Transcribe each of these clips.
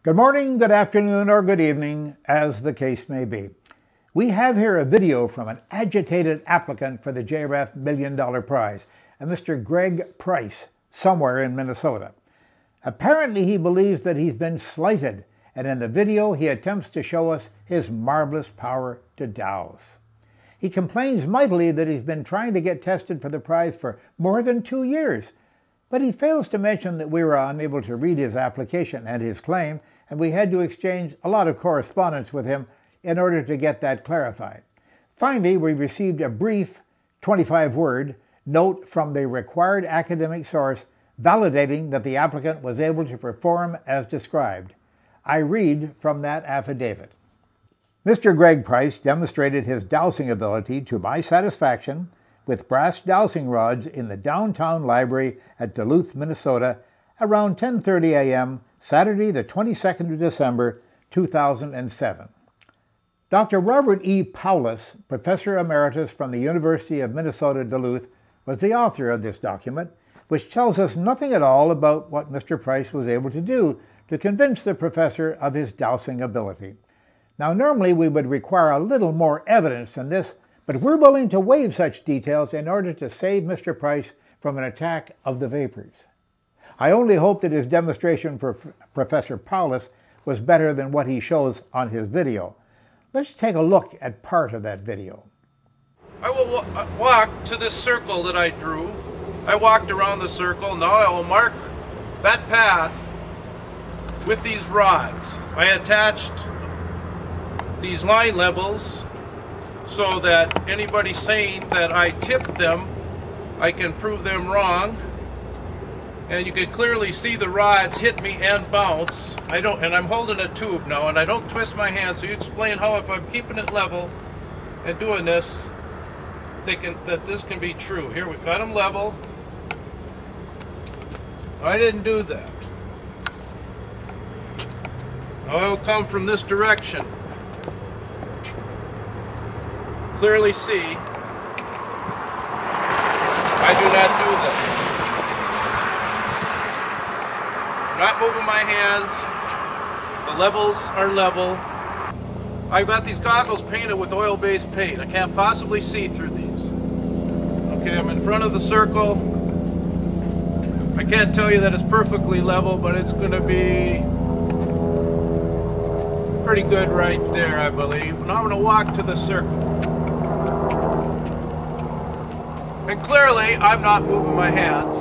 Good morning, good afternoon, or good evening, as the case may be. We have here a video from an agitated applicant for the JREF $1 Million Prize, a Mr. Greg Price, somewhere in Minnesota. Apparently he believes that he's been slighted, and in the video he attempts to show us his marvelous power to dowse. He complains mightily that he's been trying to get tested for the prize for more than 2 years, but he fails to mention that we were unable to read his application and his claim, and we had to exchange a lot of correspondence with him in order to get that clarified. Finally, we received a brief 25-word note from the required academic source validating that the applicant was able to perform as described. I read from that affidavit. Mr. Greg Price demonstrated his dowsing ability to my satisfaction with brass dowsing rods in the downtown library at Duluth, Minnesota, around 10:30 a.m. Saturday, the 22nd of December, 2007. Dr. Robert E. Paulus, Professor Emeritus from the University of Minnesota Duluth, was the author of this document, which tells us nothing at all about what Mr. Price was able to do to convince the professor of his dowsing ability. Now, normally we would require a little more evidence than this, but we're willing to waive such details in order to save Mr. Price from an attack of the vapors. I only hope that his demonstration for Professor Paulus was better than what he shows on his video. Let's take a look at part of that video. I will walk to this circle that I drew. I walked around the circle. Now I will mark that path with these rods. I attached these line levels so that anybody saying that I tipped them, I can prove them wrong. And you can clearly see the rods hit me and bounce. And I'm holding a tube now, and I don't twist my hand, so you explain how if I'm keeping it level and doing this, that this can be true. Here, we've got them level. I didn't do that. Now I will come from this direction. Clearly see, I do not do that. I'm not moving my hands. The levels are level. I've got these goggles painted with oil-based paint. I can't possibly see through these. Okay, I'm in front of the circle. I can't tell you that it's perfectly level, but it's going to be pretty good right there, I believe. Now I'm going to walk to the circle. And clearly, I'm not moving my hands.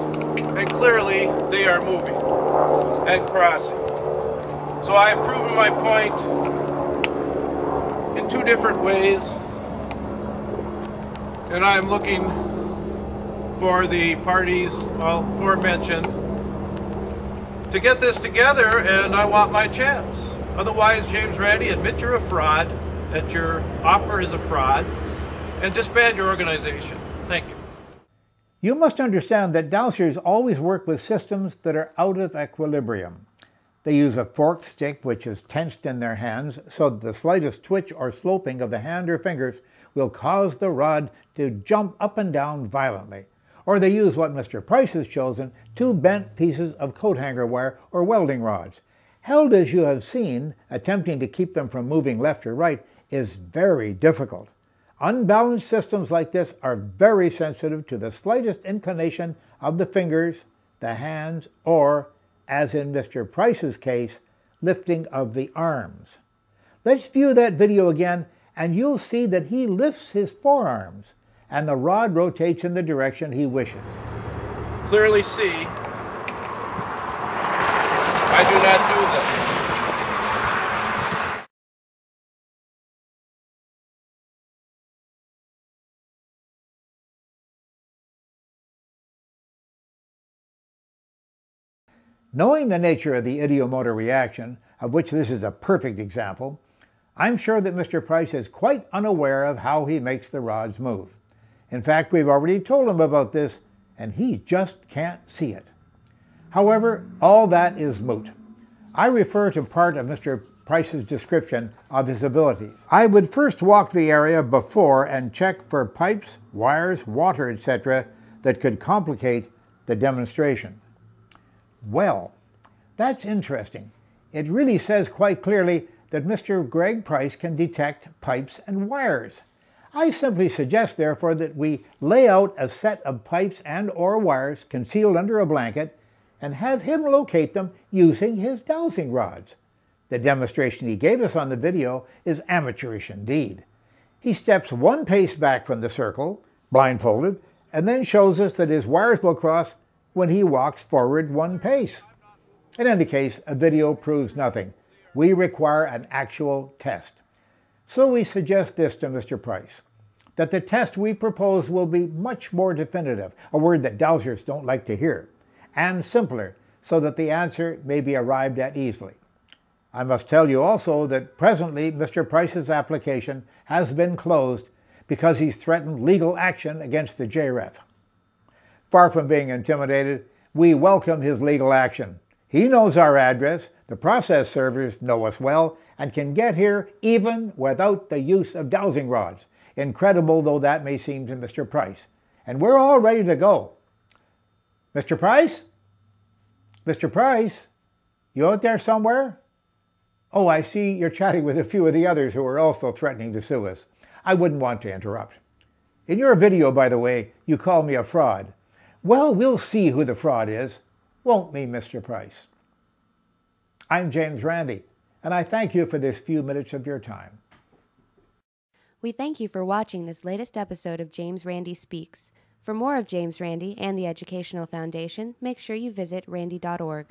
And clearly, they are moving and crossing. So I have proven my point in 2 different ways. And I'm looking for the parties aforementioned to get this together, and I want my chance. Otherwise, James Randi, admit you're a fraud, that your offer is a fraud, and disband your organization. Thank you. You must understand that dowsers always work with systems that are out of equilibrium. They use a forked stick which is tensed in their hands so that the slightest twitch or sloping of the hand or fingers will cause the rod to jump up and down violently. Or they use what Mr. Price has chosen, 2 bent pieces of coat hanger wire or welding rods. Held as you have seen, attempting to keep them from moving left or right is very difficult. Unbalanced systems like this are very sensitive to the slightest inclination of the fingers, the hands, or, as in Mr. Price's case, lifting of the arms. Let's view that video again, and you'll see that he lifts his forearms, and the rod rotates in the direction he wishes. Clearly see, I do not do that. Knowing the nature of the ideomotor reaction, of which this is a perfect example, I'm sure that Mr. Price is quite unaware of how he makes the rods move. In fact, we've already told him about this, and he just can't see it. However, all that is moot. I refer to part of Mr. Price's description of his abilities. I would first walk the area before and check for pipes, wires, water, etc. that could complicate the demonstration. Well, that's interesting. It really says quite clearly that Mr. Greg Price can detect pipes and wires. I simply suggest, therefore, that we lay out a set of pipes and or wires concealed under a blanket and have him locate them using his dowsing rods. The demonstration he gave us on the video is amateurish indeed. He steps one pace back from the circle, blindfolded, and then shows us that his wires will cross when he walks forward one pace. In any case, a video proves nothing. We require an actual test. So we suggest this to Mr. Price, that the test we propose will be much more definitive, a word that dowsers don't like to hear, and simpler, so that the answer may be arrived at easily. I must tell you also that presently Mr. Price's application has been closed because he's threatened legal action against the JREF. Far from being intimidated, we welcome his legal action. He knows our address, the process servers know us well, and can get here even without the use of dowsing rods, incredible though that may seem to Mr. Price. And we're all ready to go. Mr. Price? Mr. Price? You out there somewhere? Oh, I see you're chatting with a few of the others who are also threatening to sue us. I wouldn't want to interrupt. In your video, by the way, you call me a fraud. Well, we'll see who the fraud is, won't we, Mr. Price? I'm James Randi, and I thank you for this few minutes of your time. We thank you for watching this latest episode of James Randi Speaks. For more of James Randi and the Educational Foundation, make sure you visit randi.org.